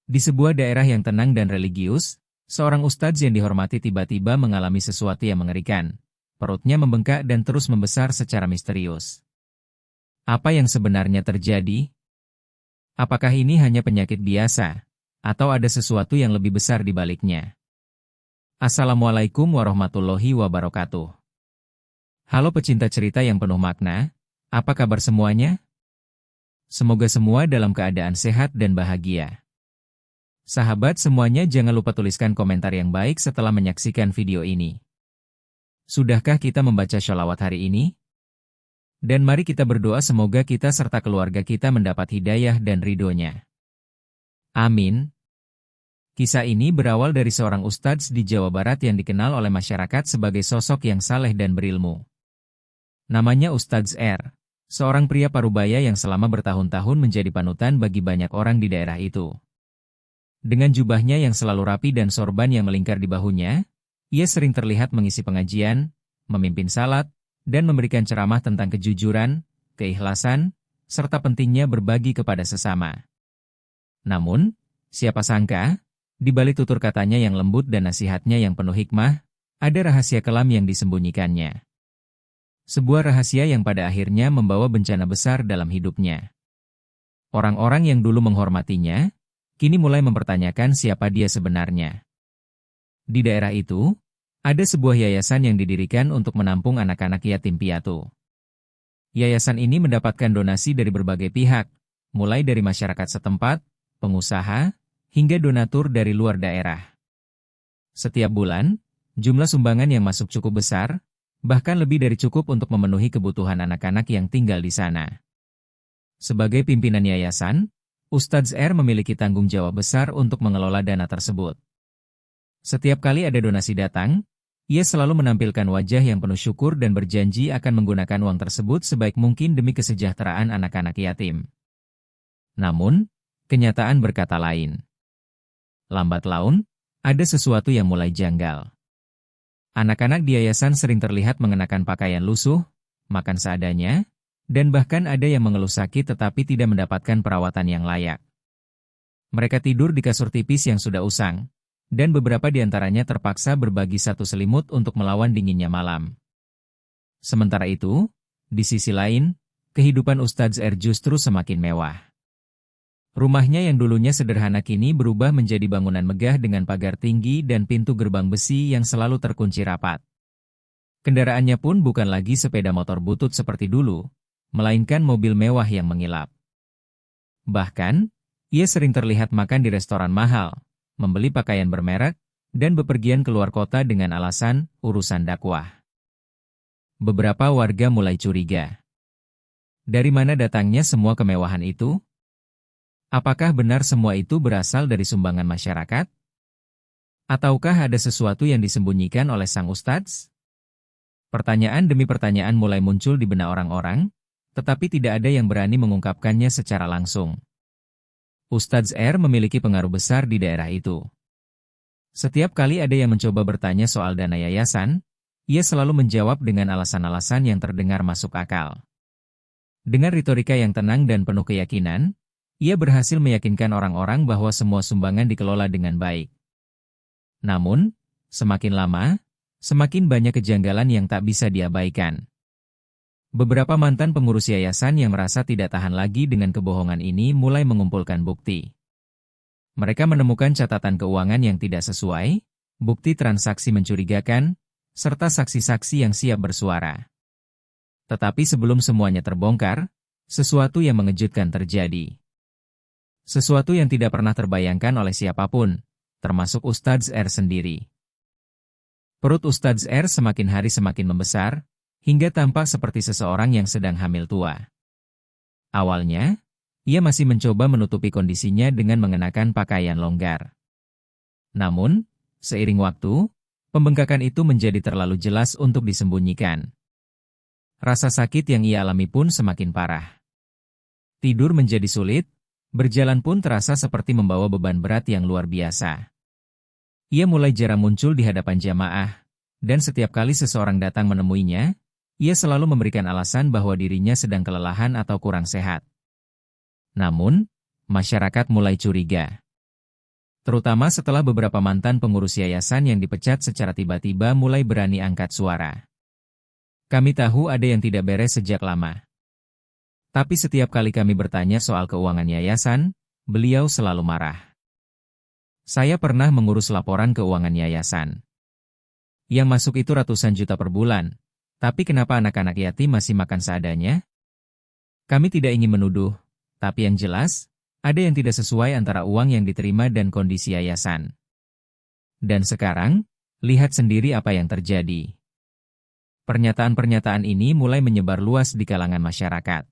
Di sebuah daerah yang tenang dan religius, seorang ustadz yang dihormati tiba-tiba mengalami sesuatu yang mengerikan. Perutnya membengkak dan terus membesar secara misterius. Apa yang sebenarnya terjadi? Apakah ini hanya penyakit biasa, atau ada sesuatu yang lebih besar di baliknya? Assalamualaikum warahmatullahi wabarakatuh. Halo pecinta cerita yang penuh makna, apa kabar semuanya? Semoga semua dalam keadaan sehat dan bahagia. Sahabat semuanya, jangan lupa tuliskan komentar yang baik setelah menyaksikan video ini. Sudahkah kita membaca sholawat hari ini? Dan mari kita berdoa semoga kita serta keluarga kita mendapat hidayah dan ridhonya. Amin. Kisah ini berawal dari seorang ustadz di Jawa Barat yang dikenal oleh masyarakat sebagai sosok yang saleh dan berilmu. Namanya Ustadz R, seorang pria parubaya yang selama bertahun-tahun menjadi panutan bagi banyak orang di daerah itu. Dengan jubahnya yang selalu rapi dan sorban yang melingkar di bahunya, ia sering terlihat mengisi pengajian, memimpin salat, dan memberikan ceramah tentang kejujuran, keikhlasan, serta pentingnya berbagi kepada sesama. Namun, siapa sangka, di balik tutur katanya yang lembut dan nasihatnya yang penuh hikmah, ada rahasia kelam yang disembunyikannya. Sebuah rahasia yang pada akhirnya membawa bencana besar dalam hidupnya. Orang-orang yang dulu menghormatinya, kini mulai mempertanyakan siapa dia sebenarnya. Di daerah itu, ada sebuah yayasan yang didirikan untuk menampung anak-anak yatim piatu. Yayasan ini mendapatkan donasi dari berbagai pihak, mulai dari masyarakat setempat, pengusaha, hingga donatur dari luar daerah. Setiap bulan, jumlah sumbangan yang masuk cukup besar, bahkan lebih dari cukup untuk memenuhi kebutuhan anak-anak yang tinggal di sana. Sebagai pimpinan yayasan, Ustadz R memiliki tanggung jawab besar untuk mengelola dana tersebut. Setiap kali ada donasi datang, ia selalu menampilkan wajah yang penuh syukur dan berjanji akan menggunakan uang tersebut sebaik mungkin demi kesejahteraan anak-anak yatim. Namun, kenyataan berkata lain. Lambat laun, ada sesuatu yang mulai janggal. Anak-anak di yayasan sering terlihat mengenakan pakaian lusuh, makan seadanya, dan bahkan ada yang mengeluh sakit tetapi tidak mendapatkan perawatan yang layak. Mereka tidur di kasur tipis yang sudah usang, dan beberapa di antaranya terpaksa berbagi satu selimut untuk melawan dinginnya malam. Sementara itu, di sisi lain, kehidupan Ustadz R justru semakin mewah. Rumahnya yang dulunya sederhana kini berubah menjadi bangunan megah dengan pagar tinggi dan pintu gerbang besi yang selalu terkunci rapat. Kendaraannya pun bukan lagi sepeda motor butut seperti dulu, melainkan mobil mewah yang mengilap. Bahkan, ia sering terlihat makan di restoran mahal, membeli pakaian bermerek, dan bepergian keluar kota dengan alasan urusan dakwah. Beberapa warga mulai curiga. Dari mana datangnya semua kemewahan itu? Apakah benar semua itu berasal dari sumbangan masyarakat? Ataukah ada sesuatu yang disembunyikan oleh sang ustadz? Pertanyaan demi pertanyaan mulai muncul di benak orang-orang, tetapi tidak ada yang berani mengungkapkannya secara langsung. Ustadz R memiliki pengaruh besar di daerah itu. Setiap kali ada yang mencoba bertanya soal dana yayasan, ia selalu menjawab dengan alasan-alasan yang terdengar masuk akal. Dengan retorika yang tenang dan penuh keyakinan, ia berhasil meyakinkan orang-orang bahwa semua sumbangan dikelola dengan baik. Namun, semakin lama, semakin banyak kejanggalan yang tak bisa diabaikan. Beberapa mantan pengurus yayasan yang merasa tidak tahan lagi dengan kebohongan ini mulai mengumpulkan bukti. Mereka menemukan catatan keuangan yang tidak sesuai, bukti transaksi mencurigakan, serta saksi-saksi yang siap bersuara. Tetapi sebelum semuanya terbongkar, sesuatu yang mengejutkan terjadi. Sesuatu yang tidak pernah terbayangkan oleh siapapun, termasuk Ustadz R sendiri. Perut Ustadz R semakin hari semakin membesar, hingga tampak seperti seseorang yang sedang hamil tua. Awalnya, ia masih mencoba menutupi kondisinya dengan mengenakan pakaian longgar. Namun, seiring waktu, pembengkakan itu menjadi terlalu jelas untuk disembunyikan. Rasa sakit yang ia alami pun semakin parah. Tidur menjadi sulit, berjalan pun terasa seperti membawa beban berat yang luar biasa. Ia mulai jarang muncul di hadapan jamaah, dan setiap kali seseorang datang menemuinya, ia selalu memberikan alasan bahwa dirinya sedang kelelahan atau kurang sehat. Namun, masyarakat mulai curiga. Terutama setelah beberapa mantan pengurus yayasan yang dipecat secara tiba-tiba mulai berani angkat suara. Kami tahu ada yang tidak beres sejak lama. Tapi setiap kali kami bertanya soal keuangan yayasan, beliau selalu marah. Saya pernah mengurus laporan keuangan yayasan. Yang masuk itu ratusan juta per bulan. Tapi kenapa anak-anak yatim masih makan seadanya? Kami tidak ingin menuduh, tapi yang jelas, ada yang tidak sesuai antara uang yang diterima dan kondisi yayasan. Dan sekarang, lihat sendiri apa yang terjadi. Pernyataan-pernyataan ini mulai menyebar luas di kalangan masyarakat.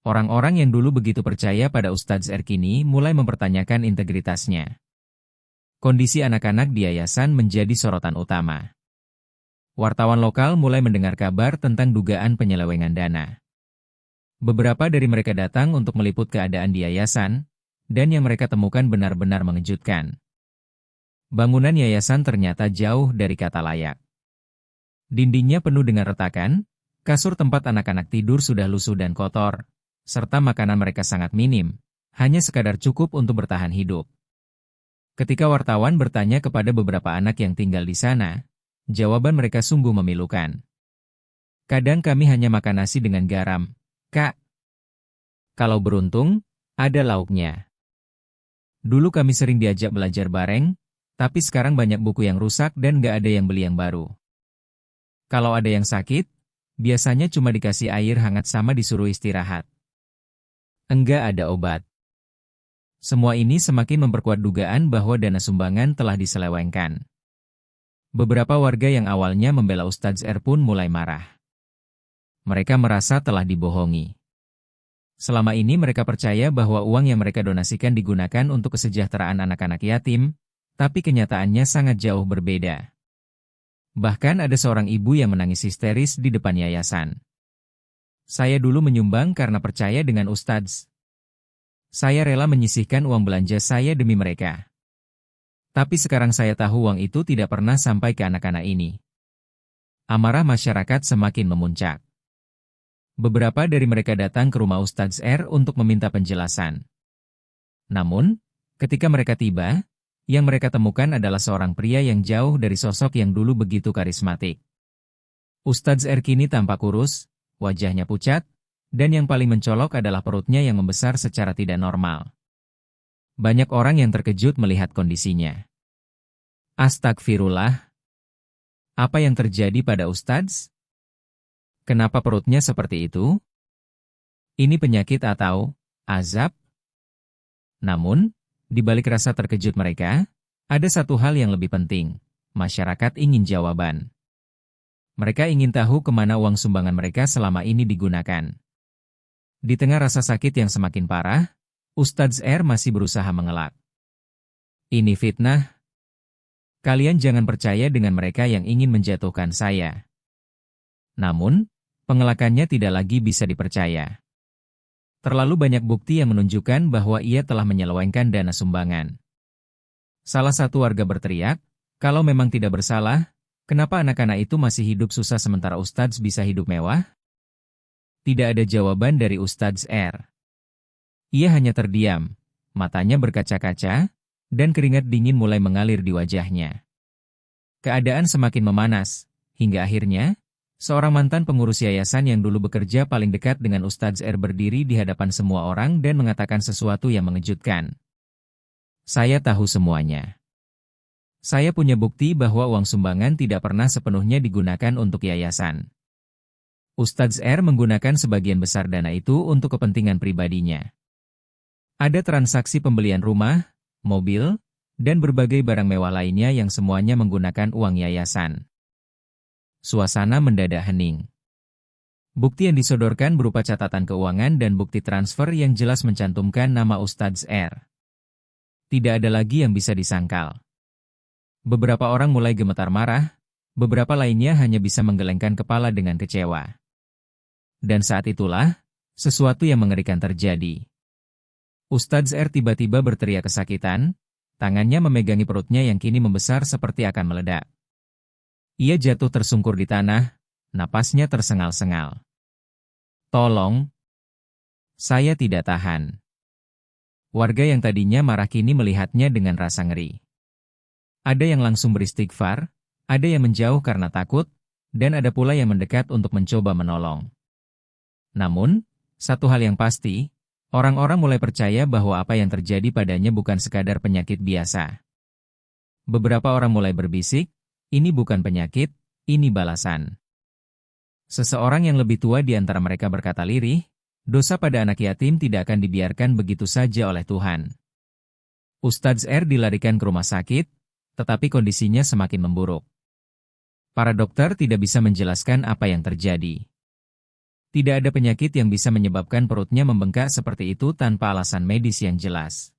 Orang-orang yang dulu begitu percaya pada Ustadz R kini mulai mempertanyakan integritasnya. Kondisi anak-anak di yayasan menjadi sorotan utama. Wartawan lokal mulai mendengar kabar tentang dugaan penyelewengan dana. Beberapa dari mereka datang untuk meliput keadaan di yayasan, dan yang mereka temukan benar-benar mengejutkan. Bangunan yayasan ternyata jauh dari kata layak. Dindingnya penuh dengan retakan, kasur tempat anak-anak tidur sudah lusuh dan kotor, serta makanan mereka sangat minim, hanya sekadar cukup untuk bertahan hidup. Ketika wartawan bertanya kepada beberapa anak yang tinggal di sana, jawaban mereka sungguh memilukan. Kadang kami hanya makan nasi dengan garam, Kak. Kalau beruntung, ada lauknya. Dulu kami sering diajak belajar bareng, tapi sekarang banyak buku yang rusak dan gak ada yang beli yang baru. Kalau ada yang sakit, biasanya cuma dikasih air hangat sama disuruh istirahat. Enggak ada obat. Semua ini semakin memperkuat dugaan bahwa dana sumbangan telah diselewengkan. Beberapa warga yang awalnya membela Ustadz R pun mulai marah. Mereka merasa telah dibohongi. Selama ini mereka percaya bahwa uang yang mereka donasikan digunakan untuk kesejahteraan anak-anak yatim, tapi kenyataannya sangat jauh berbeda. Bahkan ada seorang ibu yang menangis histeris di depan yayasan. Saya dulu menyumbang karena percaya dengan Ustadz. Saya rela menyisihkan uang belanja saya demi mereka. Tapi sekarang saya tahu uang itu tidak pernah sampai ke anak-anak ini. Amarah masyarakat semakin memuncak. Beberapa dari mereka datang ke rumah Ustadz R untuk meminta penjelasan. Namun, ketika mereka tiba, yang mereka temukan adalah seorang pria yang jauh dari sosok yang dulu begitu karismatik. Ustadz R kini tampak kurus, wajahnya pucat, dan yang paling mencolok adalah perutnya yang membesar secara tidak normal. Banyak orang yang terkejut melihat kondisinya. Astagfirullah. Apa yang terjadi pada Ustadz? Kenapa perutnya seperti itu? Ini penyakit atau azab? Namun, di balik rasa terkejut mereka, ada satu hal yang lebih penting. Masyarakat ingin jawaban. Mereka ingin tahu kemana uang sumbangan mereka selama ini digunakan. Di tengah rasa sakit yang semakin parah, Ustadz R masih berusaha mengelak. Ini fitnah. Kalian jangan percaya dengan mereka yang ingin menjatuhkan saya. Namun, pengelakannya tidak lagi bisa dipercaya. Terlalu banyak bukti yang menunjukkan bahwa ia telah menyelewengkan dana sumbangan. Salah satu warga berteriak, kalau memang tidak bersalah, kenapa anak-anak itu masih hidup susah sementara Ustadz bisa hidup mewah? Tidak ada jawaban dari Ustadz R. Ia hanya terdiam, matanya berkaca-kaca, dan keringat dingin mulai mengalir di wajahnya. Keadaan semakin memanas, hingga akhirnya, seorang mantan pengurus yayasan yang dulu bekerja paling dekat dengan Ustadz R berdiri di hadapan semua orang dan mengatakan sesuatu yang mengejutkan. Saya tahu semuanya. Saya punya bukti bahwa uang sumbangan tidak pernah sepenuhnya digunakan untuk yayasan. Ustadz R menggunakan sebagian besar dana itu untuk kepentingan pribadinya. Ada transaksi pembelian rumah, mobil, dan berbagai barang mewah lainnya yang semuanya menggunakan uang yayasan. Suasana mendadak hening. Bukti yang disodorkan berupa catatan keuangan dan bukti transfer yang jelas mencantumkan nama Ustadz R. Tidak ada lagi yang bisa disangkal. Beberapa orang mulai gemetar marah, beberapa lainnya hanya bisa menggelengkan kepala dengan kecewa. Dan saat itulah, sesuatu yang mengerikan terjadi. Ustadz R tiba-tiba berteriak kesakitan, tangannya memegangi perutnya yang kini membesar seperti akan meledak. Ia jatuh tersungkur di tanah, napasnya tersengal-sengal. Tolong, saya tidak tahan. Warga yang tadinya marah kini melihatnya dengan rasa ngeri. Ada yang langsung beristighfar, ada yang menjauh karena takut, dan ada pula yang mendekat untuk mencoba menolong. Namun, satu hal yang pasti, orang-orang mulai percaya bahwa apa yang terjadi padanya bukan sekadar penyakit biasa. Beberapa orang mulai berbisik, ini bukan penyakit, ini balasan. Seseorang yang lebih tua di antara mereka berkata lirih, dosa pada anak yatim tidak akan dibiarkan begitu saja oleh Tuhan. Ustadz R dilarikan ke rumah sakit, tetapi kondisinya semakin memburuk. Para dokter tidak bisa menjelaskan apa yang terjadi. Tidak ada penyakit yang bisa menyebabkan perutnya membengkak seperti itu tanpa alasan medis yang jelas.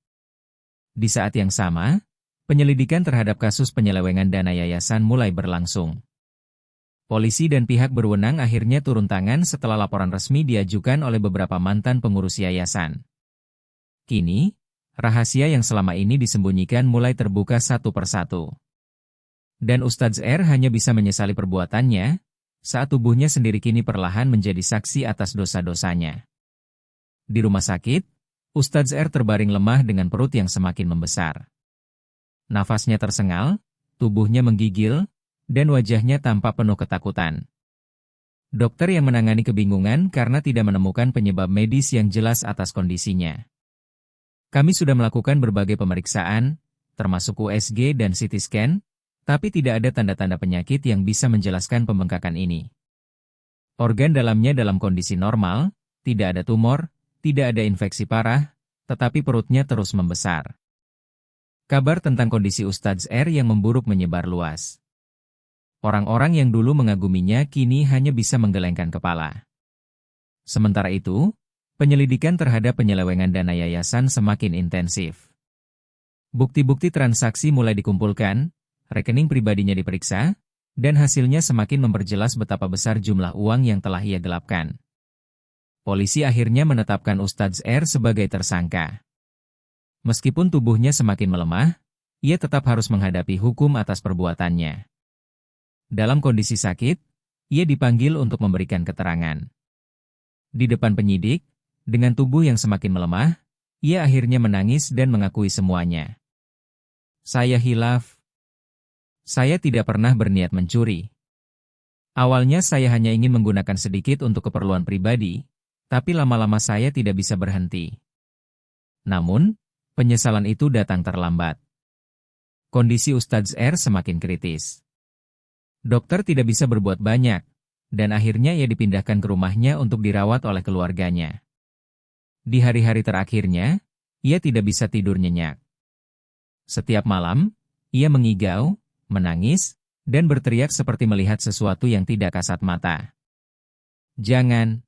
Di saat yang sama, penyelidikan terhadap kasus penyelewengan dana yayasan mulai berlangsung. Polisi dan pihak berwenang akhirnya turun tangan setelah laporan resmi diajukan oleh beberapa mantan pengurus yayasan. Kini, rahasia yang selama ini disembunyikan mulai terbuka satu persatu. Dan Ustadz R hanya bisa menyesali perbuatannya, saat tubuhnya sendiri kini perlahan menjadi saksi atas dosa-dosanya. Di rumah sakit, Ustadz R terbaring lemah dengan perut yang semakin membesar. Nafasnya tersengal, tubuhnya menggigil, dan wajahnya tampak penuh ketakutan. Dokter yang menangani kebingungan karena tidak menemukan penyebab medis yang jelas atas kondisinya. Kami sudah melakukan berbagai pemeriksaan, termasuk USG dan CT scan, tapi tidak ada tanda-tanda penyakit yang bisa menjelaskan pembengkakan ini. Organ dalamnya dalam kondisi normal, tidak ada tumor, tidak ada infeksi parah, tetapi perutnya terus membesar. Kabar tentang kondisi Ustadz R yang memburuk menyebar luas. Orang-orang yang dulu mengaguminya kini hanya bisa menggelengkan kepala. Sementara itu, penyelidikan terhadap penyelewengan dana yayasan semakin intensif. Bukti-bukti transaksi mulai dikumpulkan, rekening pribadinya diperiksa, dan hasilnya semakin memperjelas betapa besar jumlah uang yang telah ia gelapkan. Polisi akhirnya menetapkan Ustadz R sebagai tersangka. Meskipun tubuhnya semakin melemah, ia tetap harus menghadapi hukum atas perbuatannya. Dalam kondisi sakit, ia dipanggil untuk memberikan keterangan. Di depan penyidik, dengan tubuh yang semakin melemah, ia akhirnya menangis dan mengakui semuanya. Saya hilaf. Saya tidak pernah berniat mencuri. Awalnya saya hanya ingin menggunakan sedikit untuk keperluan pribadi, tapi lama-lama saya tidak bisa berhenti. Namun, penyesalan itu datang terlambat. Kondisi Ustadz R semakin kritis. Dokter tidak bisa berbuat banyak, dan akhirnya ia dipindahkan ke rumahnya untuk dirawat oleh keluarganya. Di hari-hari terakhirnya, ia tidak bisa tidur nyenyak. Setiap malam, ia mengigau, menangis, dan berteriak seperti melihat sesuatu yang tidak kasat mata. Jangan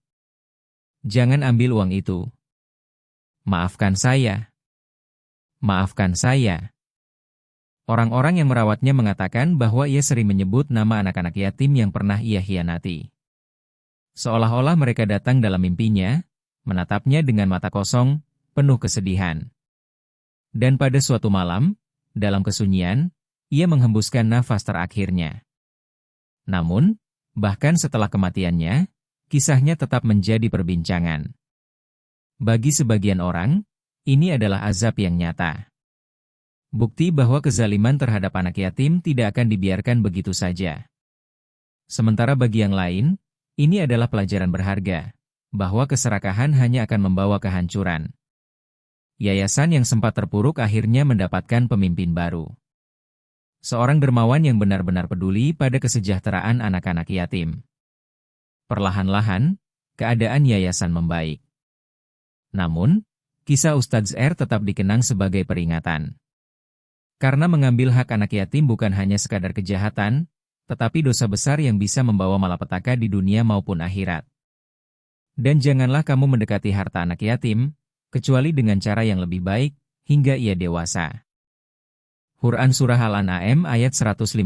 ambil uang itu. Maafkan saya. Maafkan saya. Orang-orang yang merawatnya mengatakan bahwa ia sering menyebut nama anak-anak yatim yang pernah ia hianati. Seolah-olah mereka datang dalam mimpinya, menatapnya dengan mata kosong, penuh kesedihan. Dan pada suatu malam, dalam kesunyian, ia menghembuskan nafas terakhirnya. Namun, bahkan setelah kematiannya, kisahnya tetap menjadi perbincangan. Bagi sebagian orang, ini adalah azab yang nyata. Bukti bahwa kezaliman terhadap anak yatim tidak akan dibiarkan begitu saja. Sementara bagi yang lain, ini adalah pelajaran berharga, bahwa keserakahan hanya akan membawa kehancuran. Yayasan yang sempat terpuruk akhirnya mendapatkan pemimpin baru. Seorang dermawan yang benar-benar peduli pada kesejahteraan anak-anak yatim. Perlahan-lahan, keadaan yayasan membaik. Namun, kisah Ustadz R tetap dikenang sebagai peringatan. Karena mengambil hak anak yatim bukan hanya sekadar kejahatan, tetapi dosa besar yang bisa membawa malapetaka di dunia maupun akhirat. Dan janganlah kamu mendekati harta anak yatim, kecuali dengan cara yang lebih baik, hingga ia dewasa. Quran Surah Al-An'am ayat 152.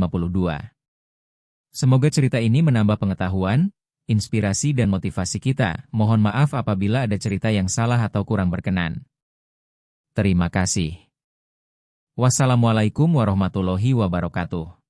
Semoga cerita ini menambah pengetahuan, inspirasi dan motivasi kita. Mohon maaf apabila ada cerita yang salah atau kurang berkenan. Terima kasih. Wassalamualaikum warahmatullahi wabarakatuh.